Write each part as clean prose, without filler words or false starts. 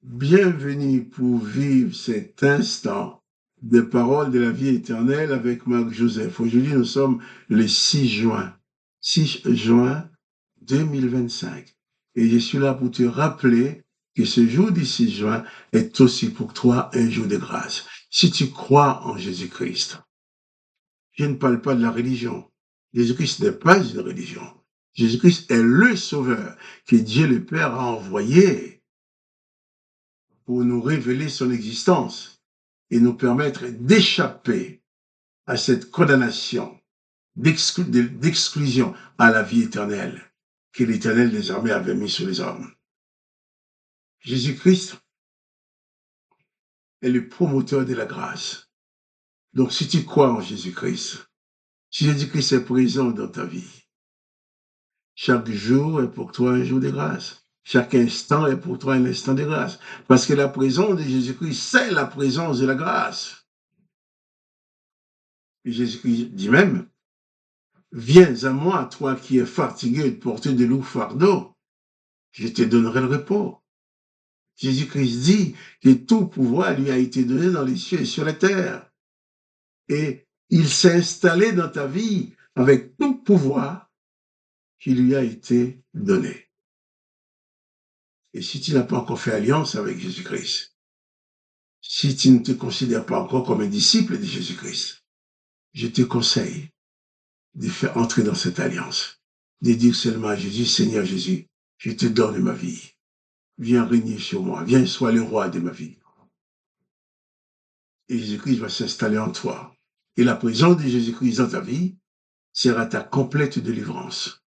Bienvenue pour vivre cet instant de parole de la vie éternelle avec Marc Joseph. Aujourd'hui, nous sommes le 6 juin 2025. Et je suis là pour te rappeler que ce jour du 6 juin est aussi pour toi un jour de grâce. Si tu crois en Jésus-Christ, je ne parle pas de la religion. Jésus-Christ n'est pas une religion. Jésus-Christ est le Sauveur que Dieu le Père a envoyé pour nous révéler son existence et nous permettre d'échapper à cette condamnation, d'exclusion à la vie éternelle que l'Éternel désormais avait mis sur les hommes. Jésus-Christ est le promoteur de la grâce. Donc si tu crois en Jésus-Christ, si Jésus-Christ est présent dans ta vie, chaque jour est pour toi un jour de grâce. Chaque instant est pour toi un instant de grâce. Parce que la présence de Jésus-Christ, c'est la présence de la grâce. Et Jésus-Christ dit même, viens à moi, toi qui es fatigué de porter de lourds fardeaux, je te donnerai le repos. Jésus-Christ dit que tout pouvoir lui a été donné dans les cieux et sur la terre. Et il s'est installé dans ta vie avec tout pouvoir qui lui a été donné. Et si tu n'as pas encore fait alliance avec Jésus-Christ, si tu ne te considères pas encore comme un disciple de Jésus-Christ, je te conseille de faire entrer dans cette alliance, de dire seulement à Jésus, Seigneur Jésus, je te donne ma vie. Viens régner sur moi, viens, sois le roi de ma vie. Et Jésus-Christ va s'installer en toi. Et la présence de Jésus-Christ dans ta vie sera ta complète délivrance.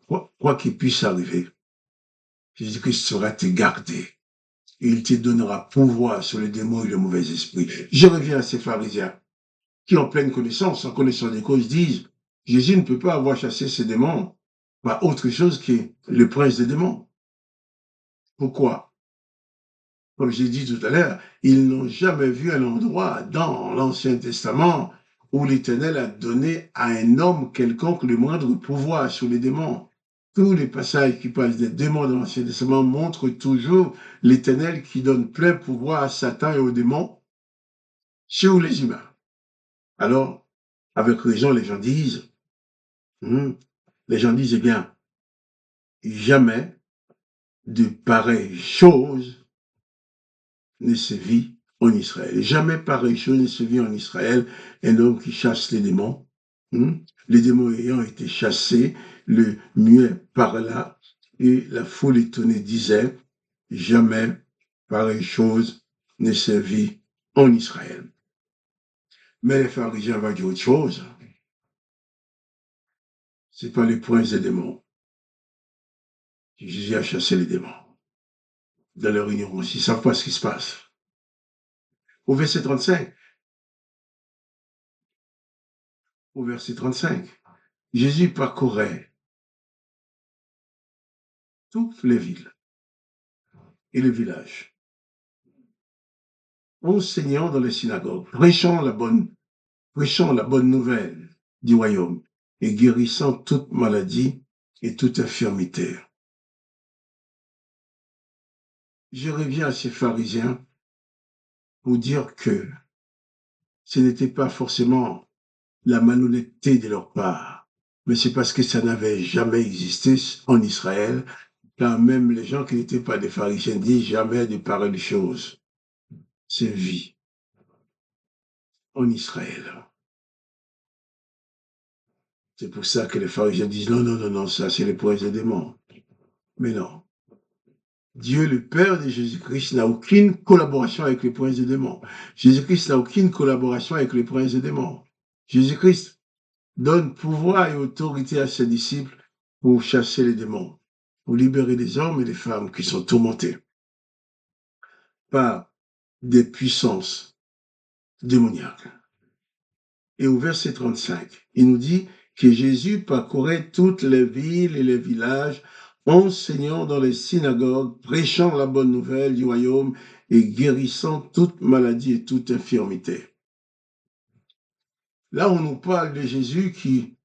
Quoi qu'il puisse arriver, Jésus-Christ saura te garder. Et il te donnera pouvoir sur les démons et le mauvais esprit. Je reviens à ces pharisiens qui, en pleine connaissance, en connaissance des causes, disent Jésus ne peut pas avoir chassé ces démons par autre chose que le prince des démons. Pourquoi? Comme j'ai dit tout à l'heure, ils n'ont jamais vu un endroit dans l'Ancien Testament où l'Éternel a donné à un homme quelconque le moindre pouvoir sur les démons. Tous les passages qui parlent des démons dans l'Ancien Testament montrent toujours l'Éternel qui donne plein pouvoir à Satan et aux démons sur les humains. Alors, avec raison, les gens disent, eh bien, jamais de pareilles choses ne se vit en Israël. Jamais pareille chose ne se vit en Israël, un homme qui chasse les démons. Les démons ayant été chassés, le muet parla et la foule étonnée disait, jamais pareille chose ne se vit en Israël. Mais les pharisiens vont dire autre chose. C'est pas les princes des démons. Jésus a chassé les démons. Dans leur ignorance, ils ne savent pas ce qui se passe. Au verset 35, Jésus parcourait toutes les villes et les villages, enseignant dans les synagogues, prêchant la bonne nouvelle du royaume et guérissant toute maladie et toute infirmité. Je reviens à ces pharisiens pour dire que ce n'était pas forcément la malhonnêteté de leur part, mais c'est parce que ça n'avait jamais existé en Israël, car même les gens qui n'étaient pas des pharisiens disent jamais de pareilles choses. C'est vie en Israël. C'est pour ça que les pharisiens disent non, ça c'est les princes des démons. Mais non. Dieu, le Père de Jésus-Christ, n'a aucune collaboration avec les princes des démons. Jésus-Christ n'a aucune collaboration avec les princes des démons. Jésus-Christ donne pouvoir et autorité à ses disciples pour chasser les démons, pour libérer les hommes et les femmes qui sont tourmentés par des puissances démoniaques. Et au verset 35, il nous dit que Jésus parcourait toutes les villes et les villages, enseignant dans les synagogues, prêchant la bonne nouvelle du royaume et guérissant toute maladie et toute infirmité. Là, on nous parle de Jésus qui,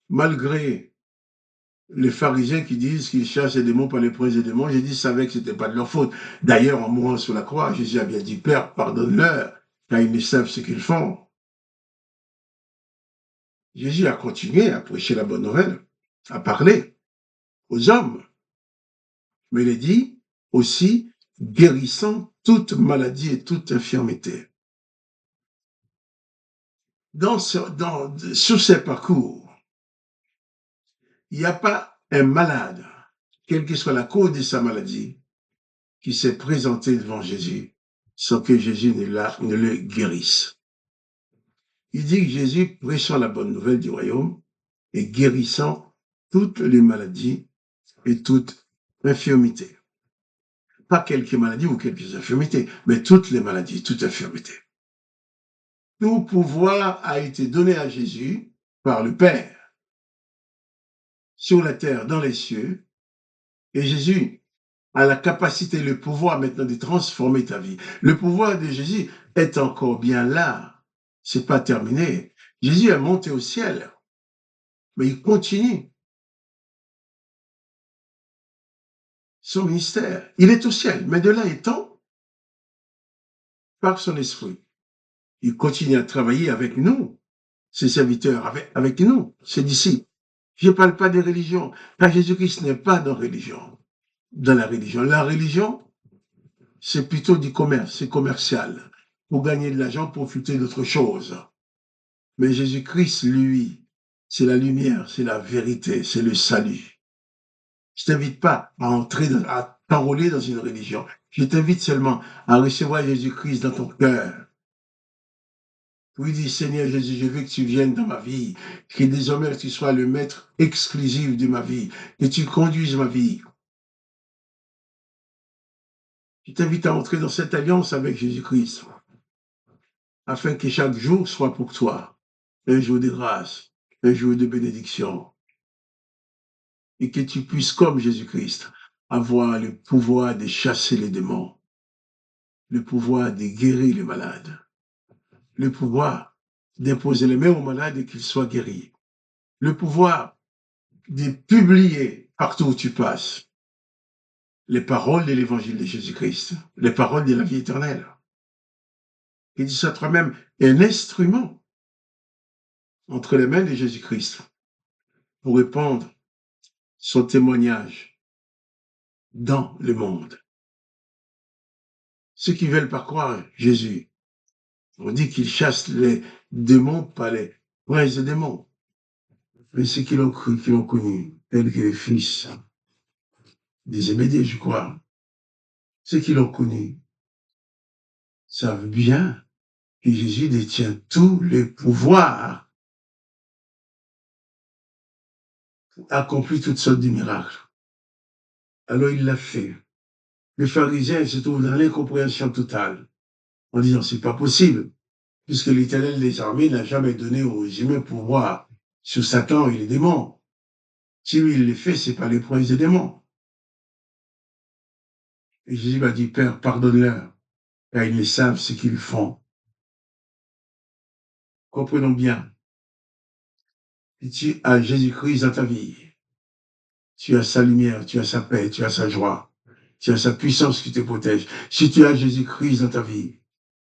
malgré les pharisiens qui disent qu'ils chassent les démons par les princes des démons, Jésus savait que ce n'était pas de leur faute. D'ailleurs, en mourant sur la croix, Jésus a bien dit, Père, pardonne-leur, car ils ne savent ce qu'ils font. Jésus a continué à prêcher la bonne nouvelle, à parler aux hommes, mais il est dit aussi guérissant toute maladie et toute infirmité. Sur ces parcours, il n'y a pas un malade, quelle que soit la cause de sa maladie, qui s'est présenté devant Jésus sans que Jésus ne le guérisse. Il dit que Jésus, prêchant la bonne nouvelle du royaume et guérissant toutes les maladies et toute infirmité. Pas quelques maladies ou quelques infirmités, mais toutes les maladies, toute infirmité. Tout pouvoir a été donné à Jésus par le Père, sur la terre, dans les cieux, et Jésus a la capacité, le pouvoir maintenant de transformer ta vie. Le pouvoir de Jésus est encore bien là. C'est pas terminé. Jésus est monté au ciel, mais il continue son ministère. Il est au ciel, mais de là étant, par son esprit, il continue à travailler avec nous, ses serviteurs, avec nous, ses disciples. Je ne parle pas des religions, car Jésus-Christ n'est pas dans la religion. La religion, c'est plutôt du commerce, c'est commercial. Pour gagner de l'argent, profiter d'autre chose. Mais Jésus-Christ, lui, c'est la lumière, c'est la vérité, c'est le salut. Je t'invite pas à t'enrôler dans une religion. Je t'invite seulement à recevoir Jésus-Christ dans ton cœur. Oui, dis Seigneur Jésus, je veux que tu viennes dans ma vie, que désormais tu sois le maître exclusif de ma vie, que tu conduises ma vie. Je t'invite à entrer dans cette alliance avec Jésus-Christ, afin que chaque jour soit pour toi un jour de grâce, un jour de bénédiction, et que tu puisses, comme Jésus-Christ, avoir le pouvoir de chasser les démons, le pouvoir de guérir les malades, le pouvoir d'imposer les mains aux malades et qu'ils soient guéris, le pouvoir de publier partout où tu passes les paroles de l'évangile de Jésus-Christ, les paroles de la vie éternelle. Et tu sois toi-même un instrument entre les mains de Jésus-Christ pour répandre son témoignage dans le monde. Ceux qui veulent pas croire Jésus, on dit qu'il chasse les démons par les princes des démons. Mais ceux qui l'ont cru, qui l'ont connu, tels que les fils des Zébédée, je crois, ceux qui l'ont connu savent bien que Jésus détient tous les pouvoirs pour accomplir toutes sortes de miracles. Alors il l'a fait. Les pharisiens se trouvent dans l'incompréhension totale, en disant c'est pas possible, puisque l'Éternel des armées n'a jamais donné aux humains pouvoir sur Satan et les démons. Si lui il les fait, c'est pas les princes des démons. Et Jésus m'a dit, Père, pardonne-leur, car ils ne savent ce qu'ils font. Comprenons bien, si tu as Jésus-Christ dans ta vie, tu as sa lumière, tu as sa paix, tu as sa joie, tu as sa puissance qui te protège. Si tu as Jésus-Christ dans ta vie,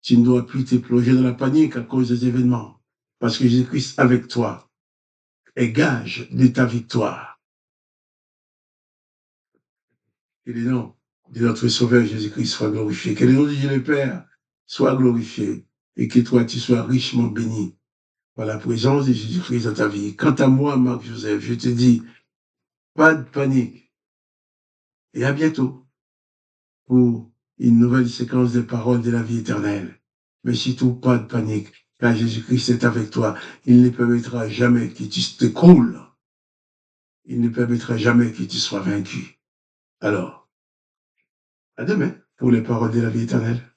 tu ne dois plus te plonger dans la panique à cause des événements, parce que Jésus-Christ avec toi est gage de ta victoire. Que le nom de notre Sauveur Jésus-Christ soit glorifié. Que le nom de Dieu le Père soit glorifié et que toi, tu sois richement béni par la présence de Jésus-Christ dans ta vie. Quant à moi, Marc-Joseph, je te dis, pas de panique et à bientôt pour une nouvelle séquence de paroles de la vie éternelle. Mais surtout, pas de panique, car Jésus-Christ est avec toi. Il ne permettra jamais que tu t'écroules. Il ne permettra jamais que tu sois vaincu. Alors, à demain pour les paroles de la vie éternelle.